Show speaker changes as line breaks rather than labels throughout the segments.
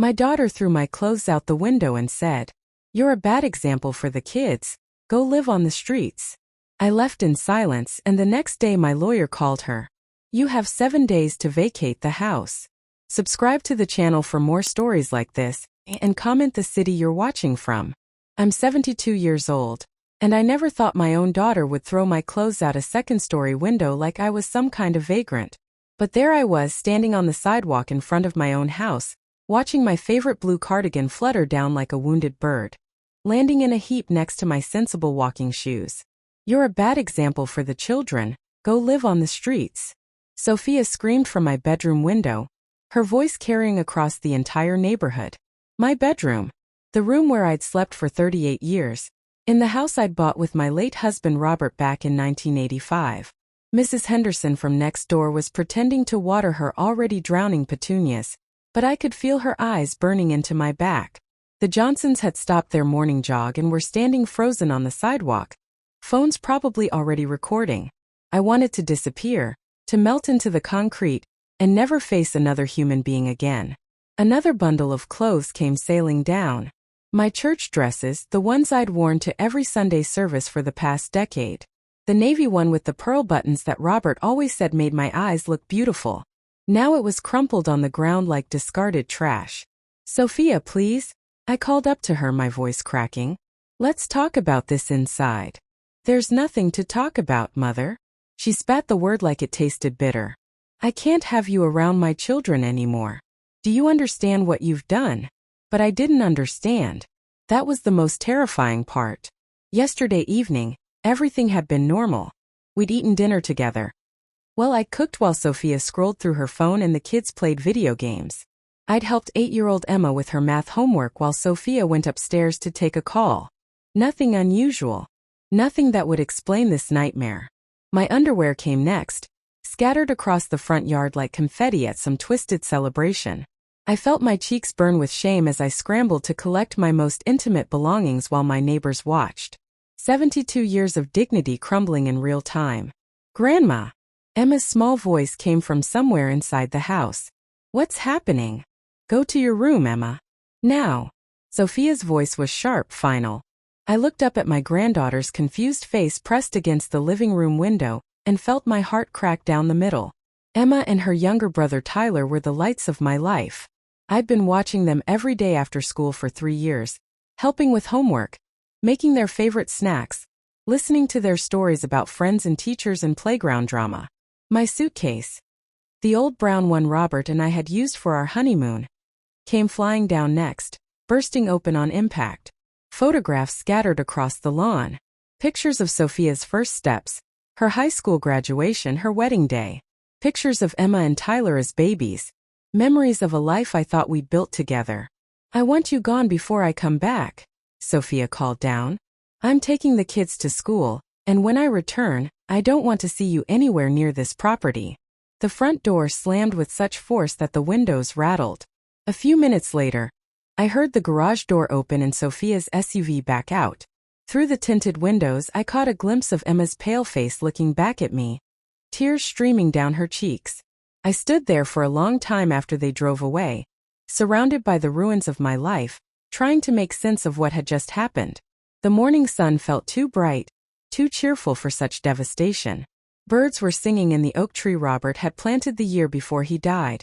My daughter threw my clothes out the window and said, "You're a bad example for the kids. Go live on the streets." I left in silence, and the next day my lawyer called her. "You have 7 days to vacate the house." Subscribe to the channel for more stories like this, and comment the city you're watching from. I'm 72 years old, and I never thought my own daughter would throw my clothes out a second-story window like I was some kind of vagrant. But there I was standing on the sidewalk in front of my own house, watching my favorite blue cardigan flutter down like a wounded bird, landing in a heap next to my sensible walking shoes. "You're a bad example for the children. Go live on the streets," Sophia screamed from my bedroom window, her voice carrying across the entire neighborhood. My bedroom, the room where I'd slept for 38 years, in the house I'd bought with my late husband Robert back in 1985. Mrs. Henderson from next door was pretending to water her already drowning petunias, but I could feel her eyes burning into my back. The Johnsons had stopped their morning jog and were standing frozen on the sidewalk, phones probably already recording. I wanted to disappear, to melt into the concrete, and never face another human being again. Another bundle of clothes came sailing down. My church dresses, the ones I'd worn to every Sunday service for the past decade. The navy one with the pearl buttons that Robert always said made my eyes look beautiful. Now it was crumpled on the ground like discarded trash. "Sophia, please," I called up to her, my voice cracking. "Let's talk about this inside." "There's nothing to talk about, Mother." She spat the word like it tasted bitter. "I can't have you around my children anymore. Do you understand what you've done?" But I didn't understand. That was the most terrifying part. Yesterday evening, everything had been normal. We'd eaten dinner together. Well, I cooked while Sophia scrolled through her phone and the kids played video games. I'd helped 8-year-old Emma with her math homework while Sophia went upstairs to take a call. Nothing unusual. Nothing that would explain this nightmare. My underwear came next, scattered across the front yard like confetti at some twisted celebration. I felt my cheeks burn with shame as I scrambled to collect my most intimate belongings while my neighbors watched. 72 years of dignity crumbling in real time. "Grandma!" Emma's small voice came from somewhere inside the house. "What's happening? Go to your room, Emma. Now." Sophia's voice was sharp, final. I looked up at my granddaughter's confused face pressed against the living room window and felt my heart crack down the middle. Emma and her younger brother Tyler were the lights of my life. I'd been watching them every day after school for 3 years, helping with homework, making their favorite snacks, listening to their stories about friends and teachers and playground drama. My suitcase, the old brown one Robert and I had used for our honeymoon, came flying down next, bursting open on impact. Photographs scattered across the lawn. Pictures of Sophia's first steps, her high school graduation, her wedding day. Pictures of Emma and Tyler as babies. Memories of a life I thought we'd built together. "I want you gone before I come back," Sophia called down. "I'm taking the kids to school, and when I return, I don't want to see you anywhere near this property." The front door slammed with such force that the windows rattled. A few minutes later, I heard the garage door open and Sophia's SUV back out. Through the tinted windows, I caught a glimpse of Emma's pale face looking back at me, tears streaming down her cheeks. I stood there for a long time after they drove away, surrounded by the ruins of my life, trying to make sense of what had just happened. The morning sun felt too bright, too cheerful for such devastation. Birds were singing in the oak tree Robert had planted the year before he died,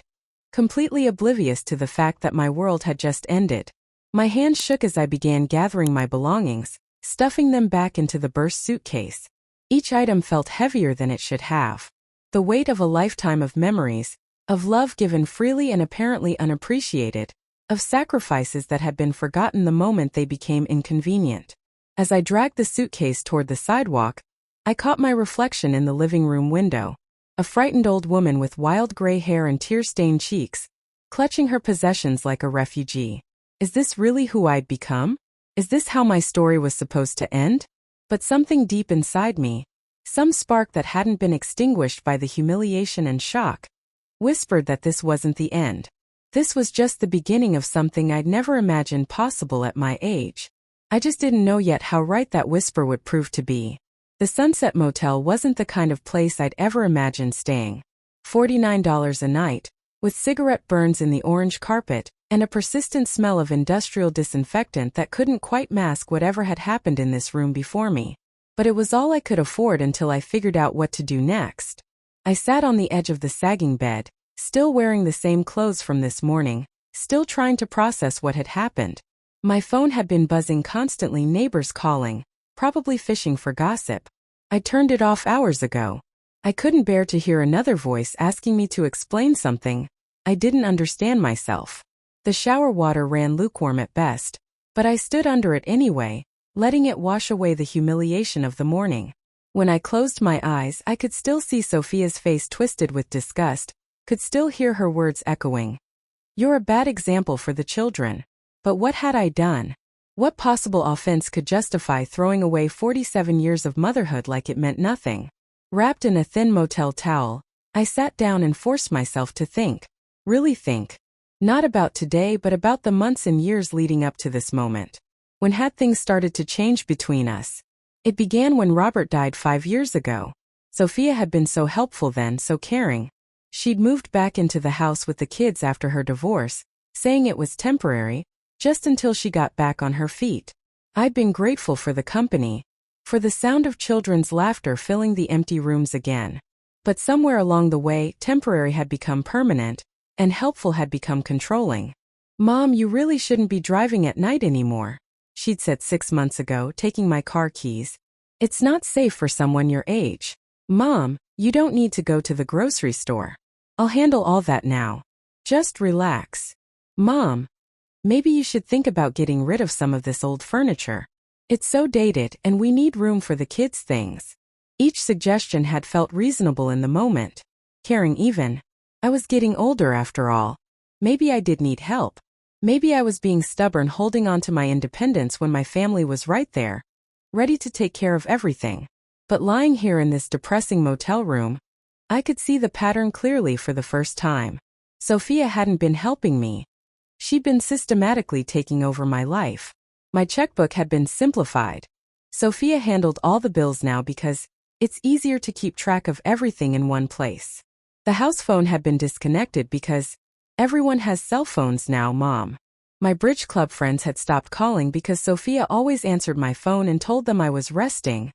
completely oblivious to the fact that my world had just ended. My hands shook as I began gathering my belongings, stuffing them back into the burst suitcase. Each item felt heavier than it should have. The weight of a lifetime of memories, of love given freely and apparently unappreciated, of sacrifices that had been forgotten the moment they became inconvenient. As I dragged the suitcase toward the sidewalk, I caught my reflection in the living room window. A frightened old woman with wild gray hair and tear-stained cheeks, clutching her possessions like a refugee. Is this really who I'd become? Is this how my story was supposed to end? But something deep inside me, some spark that hadn't been extinguished by the humiliation and shock, whispered that this wasn't the end. This was just the beginning of something I'd never imagined possible at my age. I just didn't know yet how right that whisper would prove to be. The Sunset Motel wasn't the kind of place I'd ever imagined staying. $49 a night, with cigarette burns in the orange carpet, and a persistent smell of industrial disinfectant that couldn't quite mask whatever had happened in this room before me. But it was all I could afford until I figured out what to do next. I sat on the edge of the sagging bed, still wearing the same clothes from this morning, still trying to process what had happened. My phone had been buzzing constantly, neighbors calling, probably fishing for gossip. I turned it off hours ago. I couldn't bear to hear another voice asking me to explain something. I didn't understand myself. The shower water ran lukewarm at best, but I stood under it anyway, letting it wash away the humiliation of the morning. When I closed my eyes, I could still see Sophia's face twisted with disgust, could still hear her words echoing. "You're a bad example for the children." But what had I done? What possible offense could justify throwing away 47 years of motherhood like it meant nothing? Wrapped in a thin motel towel, I sat down and forced myself to think. Really think. Not about today, but about the months and years leading up to this moment. When had things started to change between us? It began when Robert died 5 years ago. Sophia had been so helpful then, so caring. She'd moved back into the house with the kids after her divorce, saying it was temporary, just until she got back on her feet. I'd been grateful for the company, for the sound of children's laughter filling the empty rooms again. But somewhere along the way, temporary had become permanent, and helpful had become controlling. "Mom, you really shouldn't be driving at night anymore," she'd said 6 months ago, taking my car keys. "It's not safe for someone your age. Mom, you don't need to go to the grocery store. I'll handle all that now. Just relax. Mom, maybe you should think about getting rid of some of this old furniture. It's so dated and we need room for the kids' things." Each suggestion had felt reasonable in the moment. Caring even. I was getting older after all. Maybe I did need help. Maybe I was being stubborn, holding on to my independence when my family was right there, ready to take care of everything. But lying here in this depressing motel room, I could see the pattern clearly for the first time. Sophia hadn't been helping me. She'd been systematically taking over my life. My checkbook had been simplified. Sophia handled all the bills now because it's easier to keep track of everything in one place. The house phone had been disconnected because everyone has cell phones now, Mom. My bridge club friends had stopped calling because Sophia always answered my phone and told them I was resting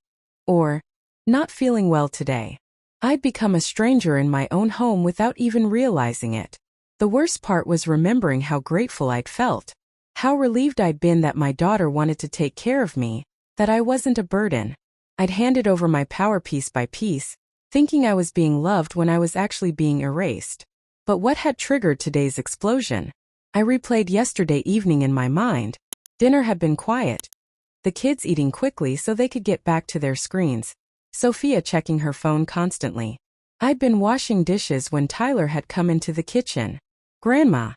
or not feeling well today. I'd become a stranger in my own home without even realizing it. The worst part was remembering how grateful I'd felt, how relieved I'd been that my daughter wanted to take care of me, that I wasn't a burden. I'd handed over my power piece by piece, thinking I was being loved when I was actually being erased. But what had triggered today's explosion? I replayed yesterday evening in my mind. Dinner had been quiet. The kids eating quickly so they could get back to their screens. Sophia checking her phone constantly. I'd been washing dishes when Tyler had come into the kitchen. "Grandma,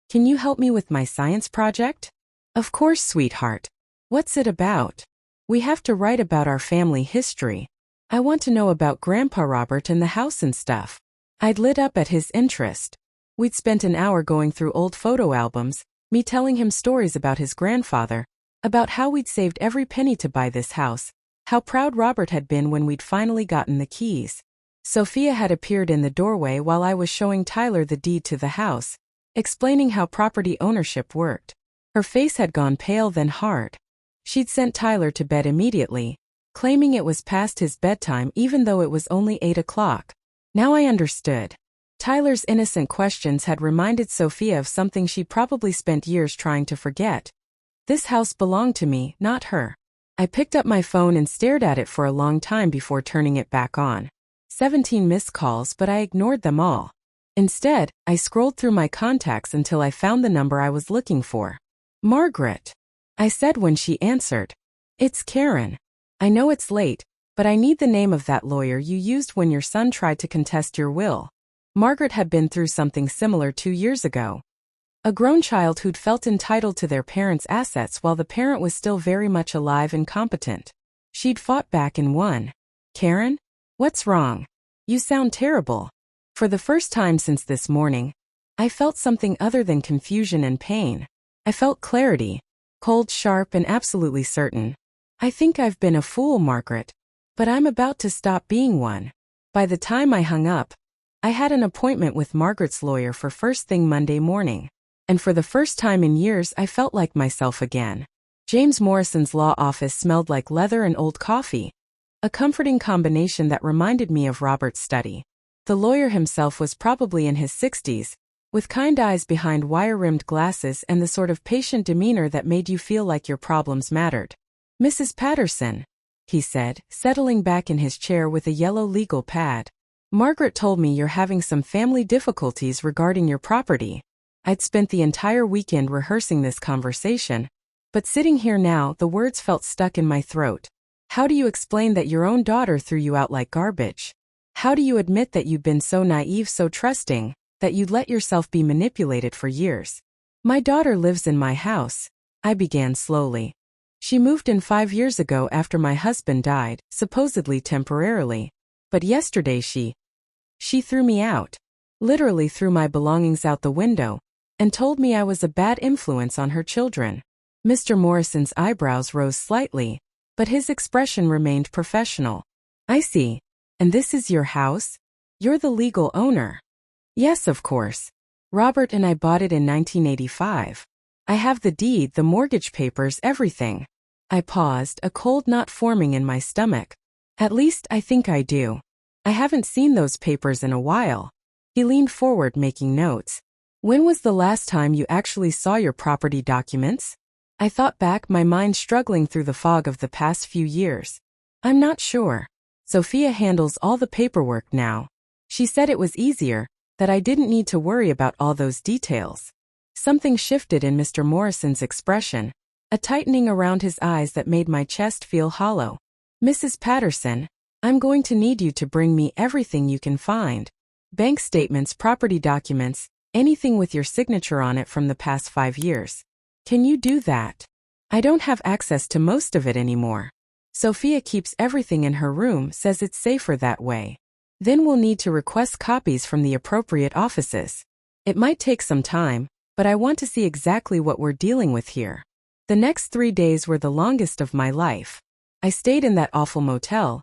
can you help me with my science project?" "Of course, sweetheart. What's it about?" "We have to write about our family history. I want to know about Grandpa Robert and the house and stuff." I'd lit up at his interest. We'd spent an hour going through old photo albums, me telling him stories about his grandfather, about how we'd saved every penny to buy this house, how proud Robert had been when we'd finally gotten the keys. Sophia had appeared in the doorway while I was showing Tyler the deed to the house, explaining how property ownership worked. Her face had gone pale then hard. She'd sent Tyler to bed immediately, claiming it was past his bedtime even though it was only 8 o'clock. Now I understood. Tyler's innocent questions had reminded Sophia of something she'd probably spent years trying to forget. This house belonged to me, not her. I picked up my phone and stared at it for a long time before turning it back on. 17 missed calls, but I ignored them all. Instead, I scrolled through my contacts until I found the number I was looking for. "Margaret," I said when she answered. "It's Karen. I know it's late, but I need the name of that lawyer you used when your son tried to contest your will." Margaret had been through something similar 2 years ago. A grown child who'd felt entitled to their parents' assets while the parent was still very much alive and competent. She'd fought back and won. "Karen? What's wrong? You sound terrible." For the first time since this morning, I felt something other than confusion and pain. I felt clarity, cold, sharp, and absolutely certain. "I think I've been a fool, Margaret, but I'm about to stop being one." By the time I hung up, I had an appointment with Margaret's lawyer for first thing Monday morning. and for the first time in years I felt like myself again. James Morrison's law office smelled like leather and old coffee, a comforting combination that reminded me of Robert's study. The lawyer himself was probably in his 60s, with kind eyes behind wire-rimmed glasses and the sort of patient demeanor that made you feel like your problems mattered. "Mrs. Patterson," he said, settling back in his chair with a yellow legal pad. "Margaret told me you're having some family difficulties regarding your property." I'd spent the entire weekend rehearsing this conversation, but sitting here now, the words felt stuck in my throat. How do you explain that your own daughter threw you out like garbage? How do you admit that you'd been so naive, so trusting, that you'd let yourself be manipulated for years? "My daughter lives in my house," I began slowly. "She moved in 5 years ago after my husband died, supposedly temporarily. But yesterday she threw me out. Literally threw my belongings out the window, and told me I was a bad influence on her children." Mr. Morrison's eyebrows rose slightly, but his expression remained professional. "I see. And this is your house? You're the legal owner?" "Yes, of course. Robert and I bought it in 1985. I have the deed, the mortgage papers, everything." I paused, a cold knot forming in my stomach. "At least I think I do. I haven't seen those papers in a while." He leaned forward, making notes. "When was the last time you actually saw your property documents?" I thought back, my mind struggling through the fog of the past few years. "I'm not sure. Sophia handles all the paperwork now. She said it was easier, that I didn't need to worry about all those details." Something shifted in Mr. Morrison's expression, a tightening around his eyes that made my chest feel hollow. "Mrs. Patterson, I'm going to need you to bring me everything you can find. Bank statements, property documents, anything with your signature on it from the past 5 years. Can you do that? I don't have access to most of it anymore. Sophia keeps everything in her room, says it's safer that way. Then we'll need to request copies from the appropriate offices. It might take some time, but I want to see exactly what we're dealing with here." The next 3 days were the longest of my life. I stayed in that awful motel,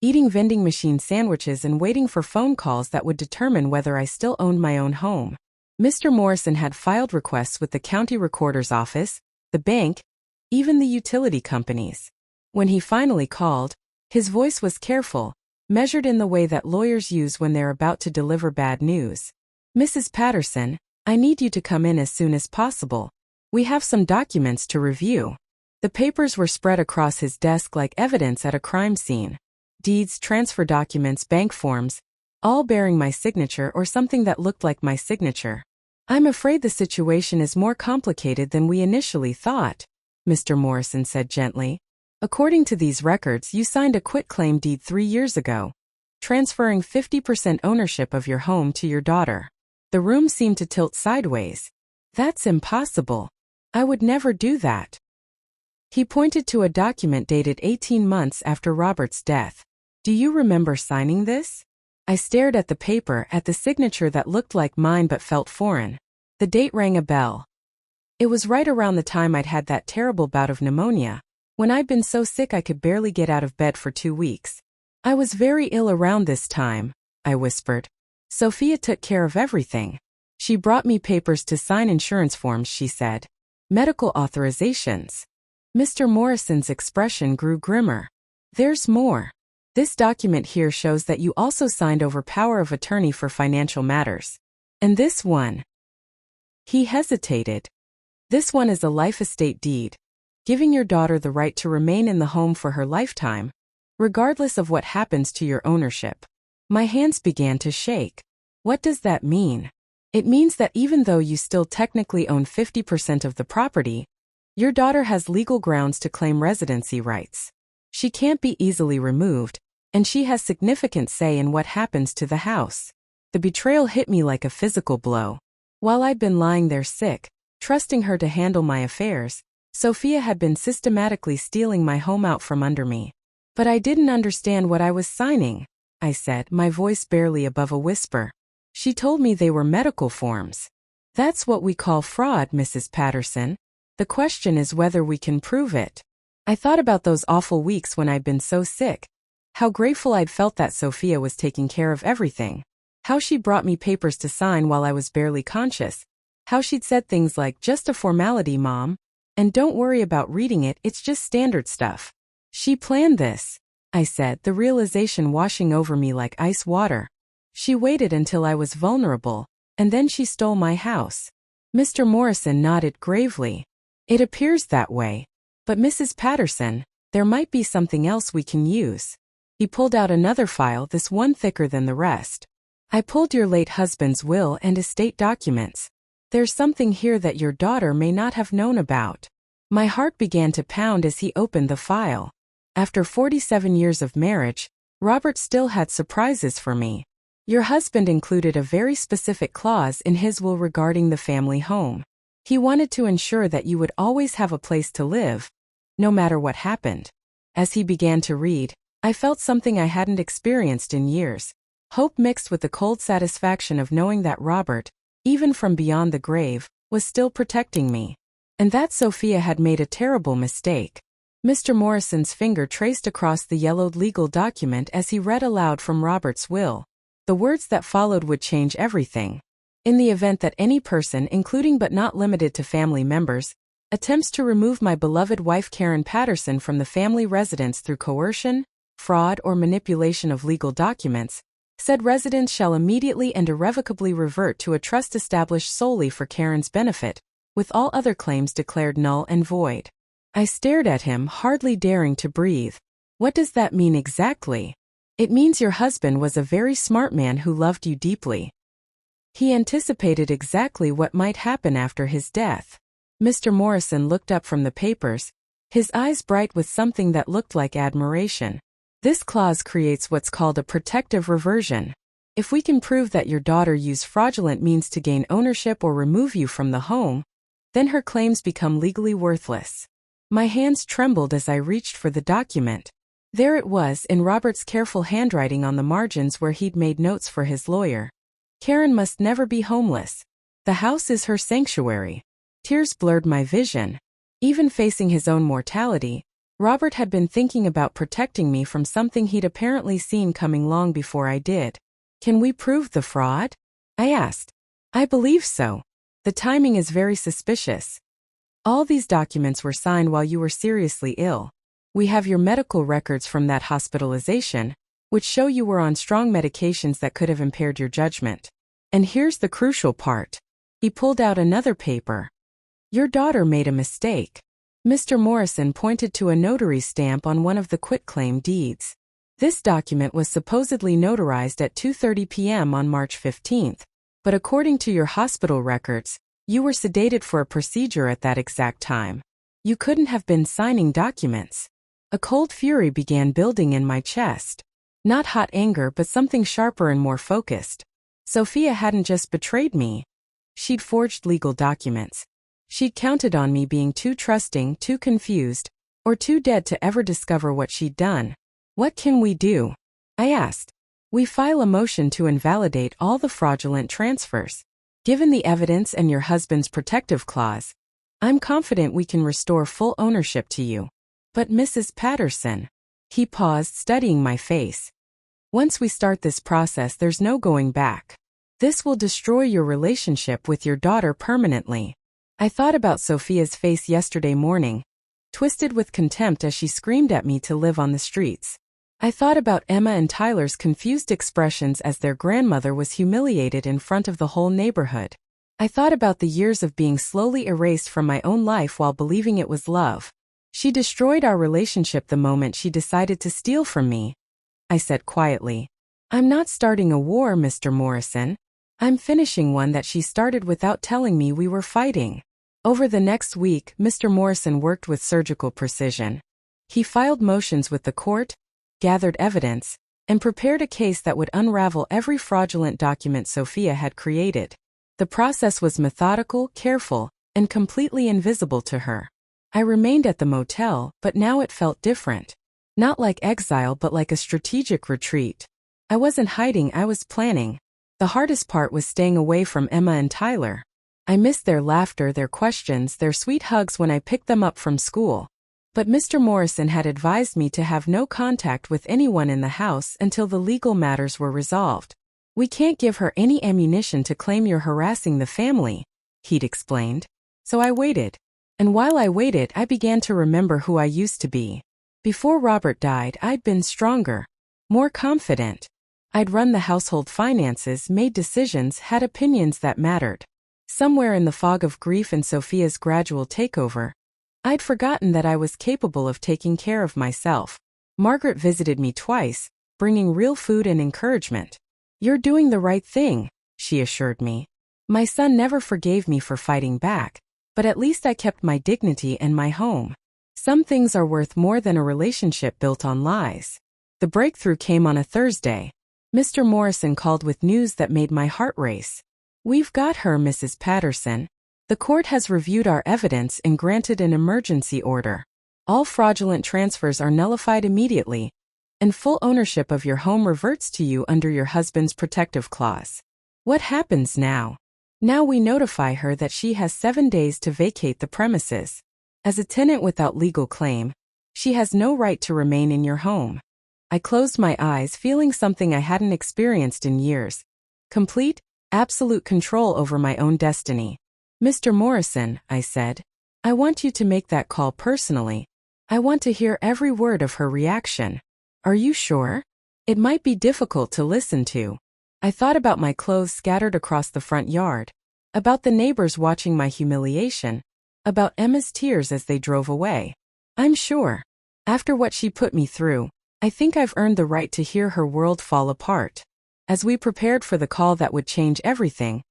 eating vending machine sandwiches and waiting for phone calls that would determine whether I still owned my own home. Mr. Morrison had filed requests with the county recorder's office, the bank, even the utility companies. When he finally called, his voice was careful, measured in the way that lawyers use when they're about to deliver bad news. "Mrs. Patterson, I need you to come in as soon as possible. We have some documents to review." The papers were spread across his desk like evidence at a crime scene. Deeds, transfer documents, bank forms, all bearing my signature or something that looked like my signature. "I'm afraid the situation is more complicated than we initially thought," Mr. Morrison said gently. "According to these records, you signed a quitclaim deed 3 years ago, transferring 50% ownership of your home to your daughter." The room seemed to tilt sideways. "That's impossible. I would never do that." He pointed to a document dated 18 months after Robert's death. "Do you remember signing this?" I stared at the paper, at the signature that looked like mine but felt foreign. The date rang a bell. It was right around the time I'd had that terrible bout of pneumonia, when I'd been so sick I could barely get out of bed for 2 weeks. "I was very ill around this time," I whispered. "Sophia took care of everything. She brought me papers to sign, insurance forms," she said. "Medical authorizations." Mr. Morrison's expression grew grimmer. "There's more. This document here shows that you also signed over power of attorney for financial matters. And this one." He hesitated. "This one is a life estate deed, giving your daughter the right to remain in the home for her lifetime, regardless of what happens to your ownership." My hands began to shake. "What does that mean?" "It means that even though you still technically own 50% of the property, your daughter has legal grounds to claim residency rights. She can't be easily removed, and she has significant say in what happens to the house." The betrayal hit me like a physical blow. While I'd been lying there sick, trusting her to handle my affairs, Sophia had been systematically stealing my home out from under me. "But I didn't understand what I was signing," I said, my voice barely above a whisper. "She told me they were medical forms." "That's what we call fraud, Mrs. Patterson. The question is whether we can prove it." I thought about those awful weeks when I'd been so sick. How grateful I'd felt that Sophia was taking care of everything. How she brought me papers to sign while I was barely conscious. How she'd said things like, "Just a formality, Mom. And don't worry about reading it, it's just standard stuff." "She planned this," I said, the realization washing over me like ice water. "She waited until I was vulnerable, and then she stole my house." Mr. Morrison nodded gravely. "It appears that way. But Mrs. Patterson, there might be something else we can use." He pulled out another file, this one thicker than the rest. "I pulled your late husband's will and estate documents. There's something here that your daughter may not have known about." My heart began to pound as he opened the file. After 47 years of marriage, Robert still had surprises for me. Your husband included a very specific clause in his will regarding the family home. He wanted to ensure that you would always have a place to live, no matter what happened. As he began to read, I felt something I hadn't experienced in years. Hope mixed with the cold satisfaction of knowing that Robert, even from beyond the grave, was still protecting me. And that Sophia had made a terrible mistake. Mr. Morrison's finger traced across the yellowed legal document as he read aloud from Robert's will. The words that followed would change everything. "In the event that any person, including but not limited to family members, attempts to remove my beloved wife Karen Patterson from the family residence through coercion, fraud, or manipulation of legal documents, said residence shall immediately and irrevocably revert to a trust established solely for Karen's benefit, with all other claims declared null and void." I stared at him, hardly daring to breathe. "What does that mean exactly?" "It means your husband was a very smart man who loved you deeply. He anticipated exactly what might happen after his death." Mr. Morrison looked up from the papers, his eyes bright with something that looked like admiration. "This clause creates what's called a protective reversion. If we can prove that your daughter used fraudulent means to gain ownership or remove you from the home, then her claims become legally worthless." My hands trembled as I reached for the document. There it was, in Robert's careful handwriting on the margins where he'd made notes for his lawyer. "Karen must never be homeless. The house is her sanctuary." Tears blurred my vision. Even facing his own mortality, Robert had been thinking about protecting me from something he'd apparently seen coming long before I did. "Can we prove the fraud?" I asked. "I believe so. The timing is very suspicious. All these documents were signed while you were seriously ill. We have your medical records from that hospitalization, which show you were on strong medications that could have impaired your judgment. And here's the crucial part." He pulled out another paper. "Your daughter made a mistake." Mr. Morrison pointed to a notary stamp on one of the quitclaim deeds. "This document was supposedly notarized at 2:30 p.m. on March 15th, but according to your hospital records, you were sedated for a procedure at that exact time. You couldn't have been signing documents." A cold fury began building in my chest. Not hot anger, but something sharper and more focused. Sophia hadn't just betrayed me. She'd forged legal documents. She'd counted on me being too trusting, too confused, or too dead to ever discover what she'd done. "What can we do?" I asked. "We file a motion to invalidate all the fraudulent transfers. Given the evidence and your husband's protective clause, I'm confident we can restore full ownership to you." "But Mrs. Patterson." He paused, studying my face. "Once we start this process, there's no going back. This will destroy your relationship with your daughter permanently." I thought about Sophia's face yesterday morning, twisted with contempt as she screamed at me to live on the streets. I thought about Emma and Tyler's confused expressions as their grandmother was humiliated in front of the whole neighborhood. I thought about the years of being slowly erased from my own life while believing it was love. "She destroyed our relationship the moment she decided to steal from me," I said quietly. "I'm not starting a war, Mr. Morrison. I'm finishing one that she started without telling me we were fighting." Over the next week, Mr. Morrison worked with surgical precision. He filed motions with the court, gathered evidence, and prepared a case that would unravel every fraudulent document Sophia had created. The process was methodical, careful, and completely invisible to her. I remained at the motel, but now it felt different. Not like exile, but like a strategic retreat. I wasn't hiding, I was planning. The hardest part was staying away from Emma and Tyler. I missed their laughter, their questions, their sweet hugs when I picked them up from school. But Mr. Morrison had advised me to have no contact with anyone in the house until the legal matters were resolved. "We can't give her any ammunition to claim you're harassing the family," he'd explained. So I waited. And while I waited, I began to remember who I used to be. Before Robert died, I'd been stronger, more confident. I'd run the household finances, made decisions, had opinions that mattered. Somewhere in the fog of grief and Sophia's gradual takeover, I'd forgotten that I was capable of taking care of myself. Margaret visited me twice, bringing real food and encouragement. "You're doing the right thing," she assured me. My son never forgave me for fighting back, but at least I kept my dignity and my home. Some things are worth more than a relationship built on lies. The breakthrough came on a Thursday. Mr. Morrison called with news that made my heart race. "We've got her, Mrs. Patterson. The court has reviewed our evidence and granted an emergency order. All fraudulent transfers are nullified immediately, and full ownership of your home reverts to you under your husband's protective clause." What happens now? Now we notify her that she has 7 days to vacate the premises. As a tenant without legal claim, she has no right to remain in your home. I closed my eyes, feeling something I hadn't experienced in years. Complete, absolute control over my own destiny. "Mr. Morrison," I said, "I want you to make that call personally. I want to hear every word of her reaction." "Are you sure? It might be difficult to listen to." I thought about my clothes scattered across the front yard, about the neighbors watching my humiliation, about Emma's tears as they drove away. "I'm sure. After what she put me through, I think I've earned the right to hear her world fall apart." As we prepared for the call that would change everything,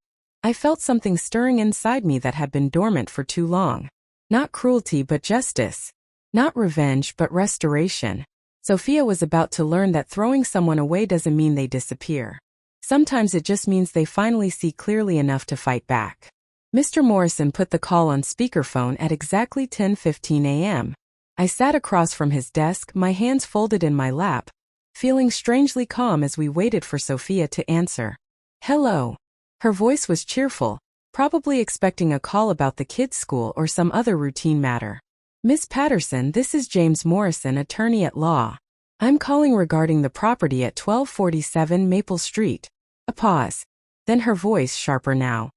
I felt something stirring inside me that had been dormant for too long. Not cruelty but justice. Not revenge but restoration. Sophia was about to learn that throwing someone away doesn't mean they disappear. Sometimes it just means they finally see clearly enough to fight back. Mr. Morrison put the call on speakerphone at exactly 10:15 a.m. I sat across from his desk, my hands folded in my lap, feeling strangely calm as we waited for Sophia to answer. "Hello." Her voice was cheerful, probably expecting a call about the kids' school or some other routine matter. "Miss Patterson, this is James Morrison, attorney at law. I'm calling regarding the property at 1247 Maple Street." A pause. Then her voice sharper now.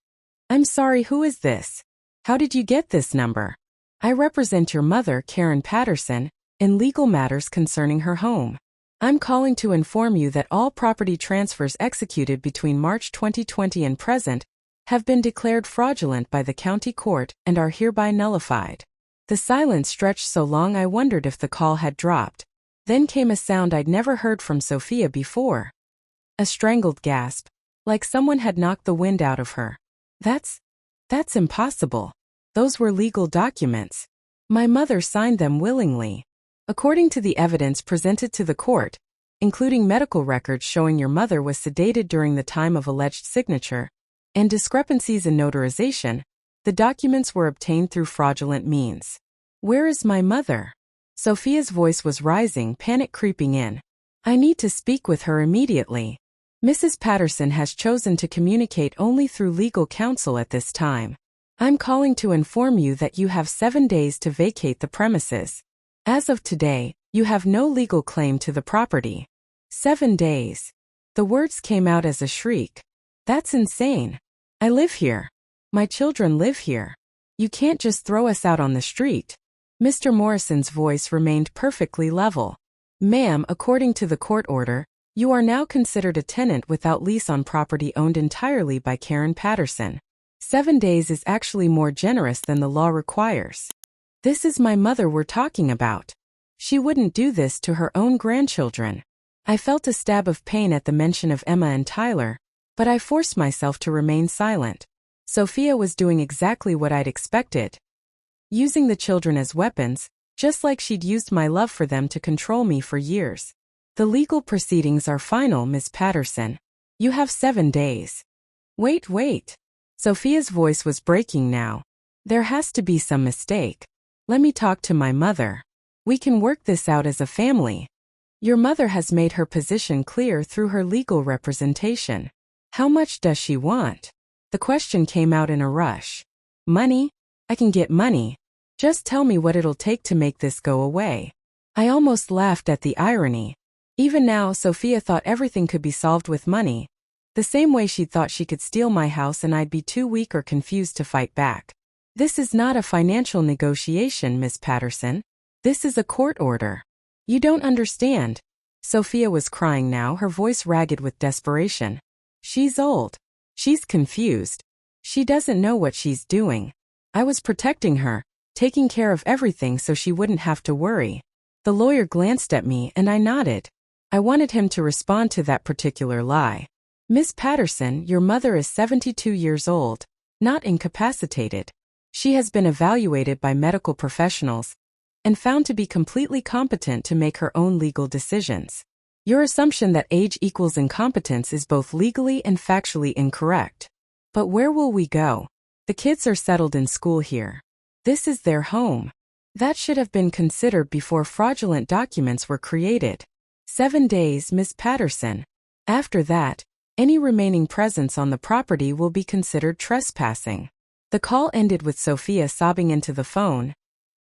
"I'm sorry, who is this? How did you get this number?" "I represent your mother, Karen Patterson, in legal matters concerning her home. I'm calling to inform you that all property transfers executed between March 2020 and present have been declared fraudulent by the county court and are hereby nullified." The silence stretched so long I wondered if the call had dropped. Then came a sound I'd never heard from Sophia before. A strangled gasp, like someone had knocked the wind out of her. That's impossible. Those were legal documents. My mother signed them willingly. According to the evidence presented to the court, including medical records showing your mother was sedated during the time of alleged signature, and discrepancies in notarization, the documents were obtained through fraudulent means. "Where is my mother?" Sophia's voice was rising, panic creeping in. "I need to speak with her immediately. Mrs. Patterson has chosen to communicate only through legal counsel at this time. I'm calling to inform you that you have 7 days to vacate the premises. As of today, you have no legal claim to the property." 7 days. The words came out as a shriek. That's insane. I live here. My children live here. You can't just throw us out on the street. Mr. Morrison's voice remained perfectly level. "Ma'am, according to the court order, you are now considered a tenant without lease on property owned entirely by Karen Patterson. 7 days is actually more generous than the law requires. This is my mother we're talking about. She wouldn't do this to her own grandchildren." I felt a stab of pain at the mention of Emma and Tyler, but I forced myself to remain silent. Sophia was doing exactly what I'd expected. Using the children as weapons, just like she'd used my love for them to control me for years. "The legal proceedings are final, Miss Patterson. You have 7 days. Wait. Sophia's voice was breaking now. "There has to be some mistake. Let me talk to my mother. We can work this out as a family. Your mother has made her position clear through her legal representation. How much does she want?" The question came out in a rush. "Money? I can get money. Just tell me what it'll take to make this go away." I almost laughed at the irony. Even now, Sophia thought everything could be solved with money. The same way she thought she could steal my house and I'd be too weak or confused to fight back. This is not a financial negotiation, Miss Patterson. This is a court order. You don't understand. Sophia was crying now, her voice ragged with desperation. She's old. She's confused. She doesn't know what she's doing. I was protecting her, taking care of everything so she wouldn't have to worry. The lawyer glanced at me and I nodded. I wanted him to respond to that particular lie. Miss Patterson, your mother is 72 years old, not incapacitated. She has been evaluated by medical professionals and found to be completely competent to make her own legal decisions. Your assumption that age equals incompetence is both legally and factually incorrect. But where will we go? The kids are settled in school here. This is their home. That should have been considered before fraudulent documents were created. 7 days, Miss Patterson. After that, any remaining presence on the property will be considered trespassing. The call ended with Sophia sobbing into the phone,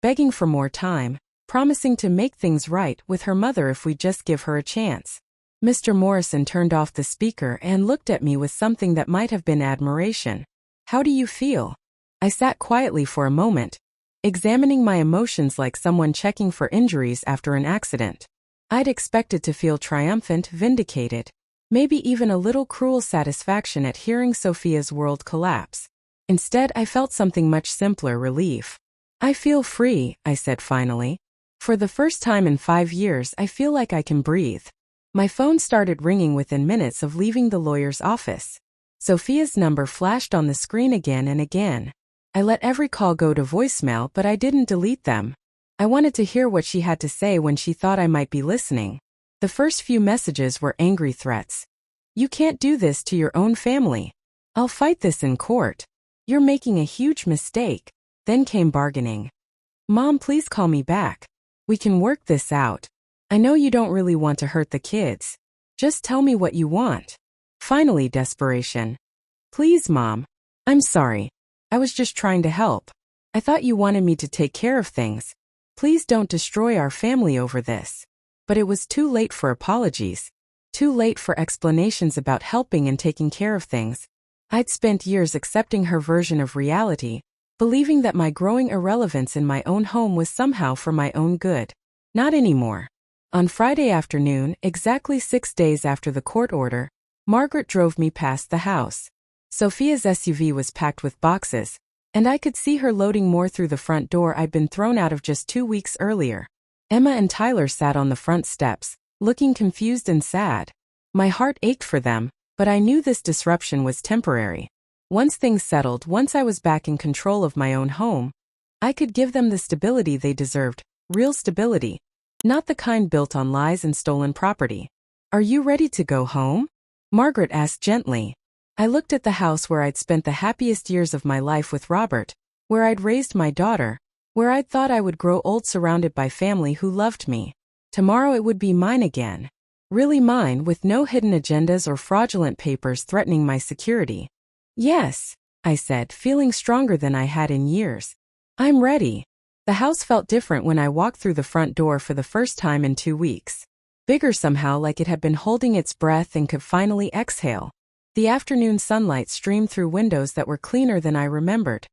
begging for more time, promising to make things right with her mother if we just give her a chance. Mr. Morrison turned off the speaker and looked at me with something that might have been admiration. How do you feel? I sat quietly for a moment, examining my emotions like someone checking for injuries after an accident. I'd expected to feel triumphant, vindicated, maybe even a little cruel satisfaction at hearing Sophia's world collapse. Instead, I felt something much simpler, relief. I feel free, I said finally. For the first time in 5 years, I feel like I can breathe. My phone started ringing within minutes of leaving the lawyer's office. Sophia's number flashed on the screen again and again. I let every call go to voicemail, but I didn't delete them. I wanted to hear what she had to say when she thought I might be listening. The first few messages were angry threats. You can't do this to your own family. I'll fight this in court. You're making a huge mistake. Then came bargaining. Mom, please call me back. We can work this out. I know you don't really want to hurt the kids. Just tell me what you want. Finally, desperation. Please, Mom. I'm sorry. I was just trying to help. I thought you wanted me to take care of things. Please don't destroy our family over this. But it was too late for apologies. Too late for explanations about helping and taking care of things. I'd spent years accepting her version of reality, believing that my growing irrelevance in my own home was somehow for my own good. Not anymore. On Friday afternoon, exactly 6 days after the court order, Margaret drove me past the house. Sophia's SUV was packed with boxes, and I could see her loading more through the front door I'd been thrown out of just 2 weeks earlier. Emma and Tyler sat on the front steps, looking confused and sad. My heart ached for them, but I knew this disruption was temporary. Once things settled, once I was back in control of my own home, I could give them the stability they deserved, real stability, not the kind built on lies and stolen property. Are you ready to go home? Margaret asked gently. I looked at the house where I'd spent the happiest years of my life with Robert, where I'd raised my daughter, where I'd thought I would grow old surrounded by family who loved me. Tomorrow it would be mine again. Really mine, with no hidden agendas or fraudulent papers threatening my security. Yes, I said, feeling stronger than I had in years. I'm ready. The house felt different when I walked through the front door for the first time in 2 weeks. Bigger somehow, like it had been holding its breath and could finally exhale. The afternoon sunlight streamed through windows that were cleaner than I remembered.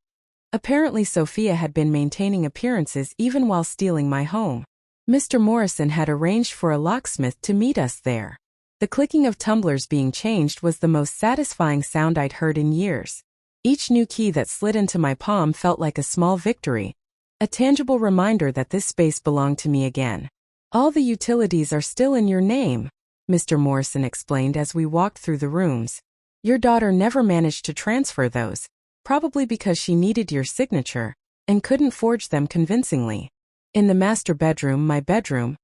Apparently Sophia had been maintaining appearances even while stealing my home. Mr. Morrison had arranged for a locksmith to meet us there. The clicking of tumblers being changed was the most satisfying sound I'd heard in years. Each new key that slid into my palm felt like a small victory, a tangible reminder that this space belonged to me again. All the utilities are still in your name, Mr. Morrison explained as we walked through the rooms. Your daughter never managed to transfer those, probably because she needed your signature and couldn't forge them convincingly. In the master bedroom, my bedroom,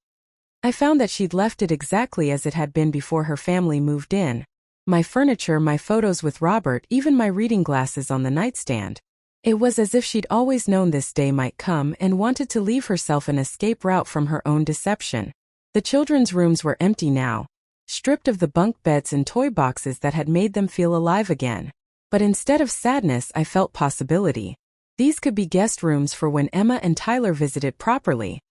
I found that she'd left it exactly as it had been before her family moved in. My furniture, my photos with Robert, even my reading glasses on the nightstand. It was as if she'd always known this day might come and wanted to leave herself an escape route from her own deception. The children's rooms were empty now, stripped of the bunk beds and toy boxes that had made them feel alive again. But instead of sadness, I felt possibility. These could be guest rooms for when Emma and Tyler visited properly.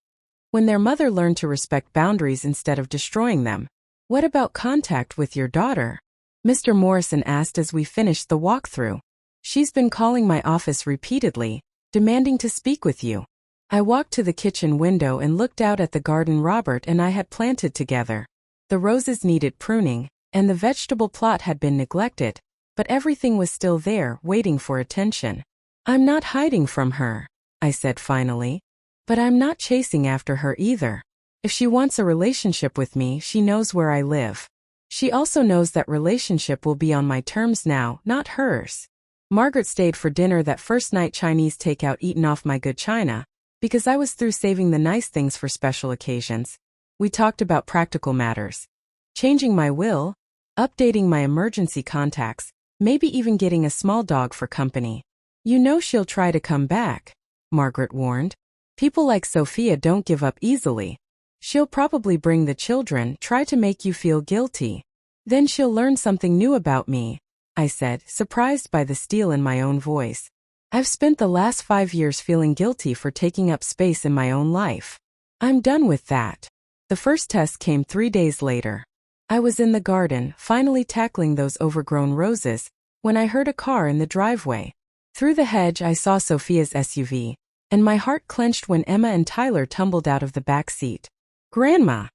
When their mother learned to respect boundaries instead of destroying them. What about contact with your daughter? Mr. Morrison asked as we finished the walkthrough. She's been calling my office repeatedly, demanding to speak with you. I walked to the kitchen window and looked out at the garden Robert and I had planted together. The roses needed pruning, and the vegetable plot had been neglected, but everything was still there, waiting for attention. I'm not hiding from her, I said finally. But I'm not chasing after her either. If she wants a relationship with me, she knows where I live. She also knows that relationship will be on my terms now, not hers. Margaret stayed for dinner that first night, Chinese takeout eaten off my good china, because I was through saving the nice things for special occasions. We talked about practical matters. Changing my will, updating my emergency contacts, maybe even getting a small dog for company. You know she'll try to come back, Margaret warned. People like Sophia don't give up easily. She'll probably bring the children, try to make you feel guilty. Then she'll learn something new about me, I said, surprised by the steel in my own voice. I've spent the last 5 years feeling guilty for taking up space in my own life. I'm done with that. The first test came 3 days later. I was in the garden, finally tackling those overgrown roses, when I heard a car in the driveway. Through the hedge I saw Sophia's SUV, and my heart clenched when Emma and Tyler tumbled out of the back seat. Grandma!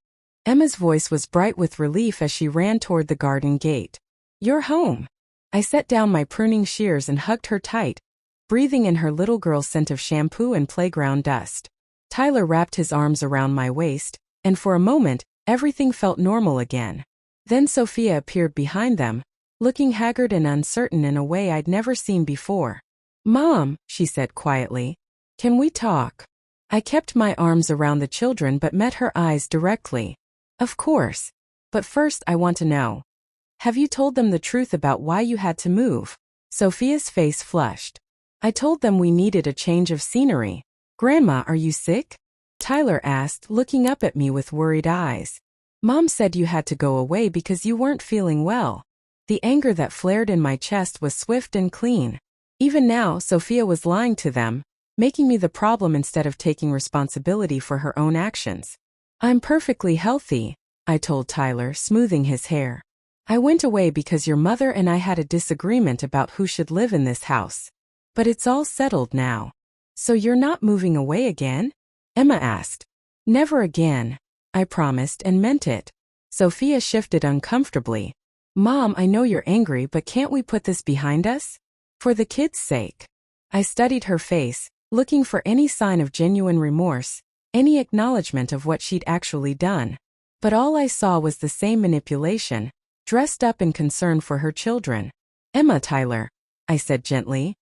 Emma's voice was bright with relief as she ran toward the garden gate. You're home. I set down my pruning shears and hugged her tight, breathing in her little girl's scent of shampoo and playground dust. Tyler wrapped his arms around my waist, and for a moment, everything felt normal again. Then Sophia appeared behind them, looking haggard and uncertain in a way I'd never seen before. Mom, she said quietly, can we talk? I kept my arms around the children but met her eyes directly. Of course. But first I want to know. Have you told them the truth about why you had to move? Sophia's face flushed. I told them we needed a change of scenery. Grandma, are you sick? Tyler asked, looking up at me with worried eyes. Mom said you had to go away because you weren't feeling well. The anger that flared in my chest was swift and clean. Even now, Sophia was lying to them, making me the problem instead of taking responsibility for her own actions. I'm perfectly healthy, I told Tyler, smoothing his hair. I went away because your mother and I had a disagreement about who should live in this house. But it's all settled now. So you're not moving away again? Emma asked. Never again, I promised and meant it. Sophia shifted uncomfortably. Mom, I know you're angry, but can't we put this behind us? For the kids' sake. I studied her face, looking for any sign of genuine remorse, any acknowledgement of what she'd actually done. But all I saw was the same manipulation, dressed up in concern for her children. Emma, Tyler, I said gently.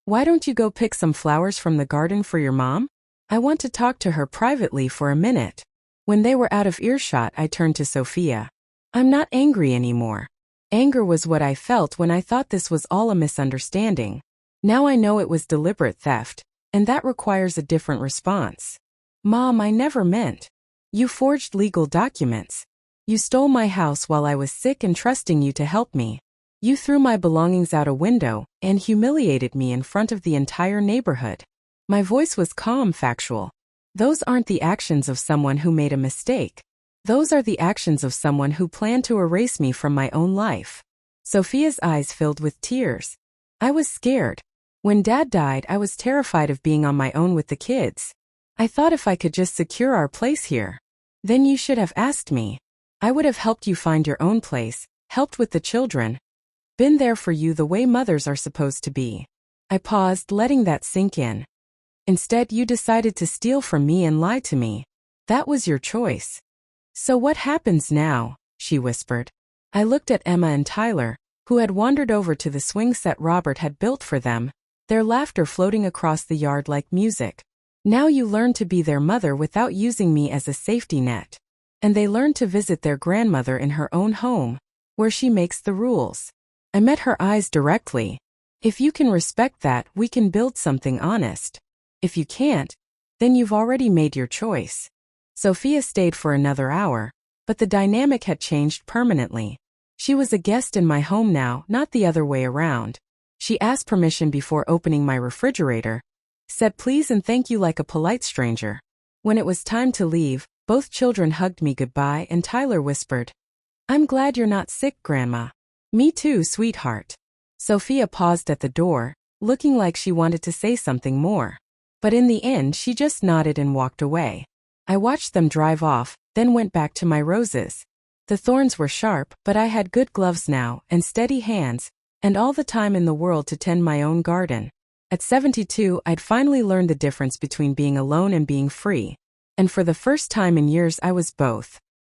Why don't you go pick some flowers from the garden for your mom? I want to talk to her privately for a minute. When they were out of earshot, I turned to Sophia. I'm not angry anymore. Anger was what I felt when I thought this was all a misunderstanding. Now I know it was deliberate theft, and that requires a different response. Mom, I never meant. You forged legal documents. You stole my house while I was sick and trusting you to help me. You threw my belongings out a window and humiliated me in front of the entire neighborhood. My voice was calm, factual. Those aren't the actions of someone who made a mistake. Those are the actions of someone who planned to erase me from my own life. Sophia's eyes filled with tears. I was scared. When Dad died, I was terrified of being on my own with the kids. I thought if I could just secure our place here. Then you should have asked me. I would have helped you find your own place, helped with the children. Been there for you the way mothers are supposed to be. I paused, letting that sink in. Instead, you decided to steal from me and lie to me. That was your choice. So what happens now? She whispered. I looked at Emma and Tyler, who had wandered over to the swing set Robert had built for them, their laughter floating across the yard like music. Now you learn to be their mother without using me as a safety net. And they learn to visit their grandmother in her own home, where she makes the rules. I met her eyes directly. If you can respect that, we can build something honest. If you can't, then you've already made your choice. Sophia stayed for another hour, but the dynamic had changed permanently. She was a guest in my home now, not the other way around. She asked permission before opening my refrigerator, said please and thank you like a polite stranger. When it was time to leave, both children hugged me goodbye and Tyler whispered, I'm glad you're not sick, Grandma. Me too, sweetheart. Sophia paused at the door, looking like she wanted to say something more. But in the end, she just nodded and walked away. I watched them drive off, then went back to my roses. The thorns were sharp, but I had good gloves now, and steady hands, and all the time in the world to tend my own garden. At 72, I'd finally learned the difference between being alone and being free. And for the first time in years, I was both.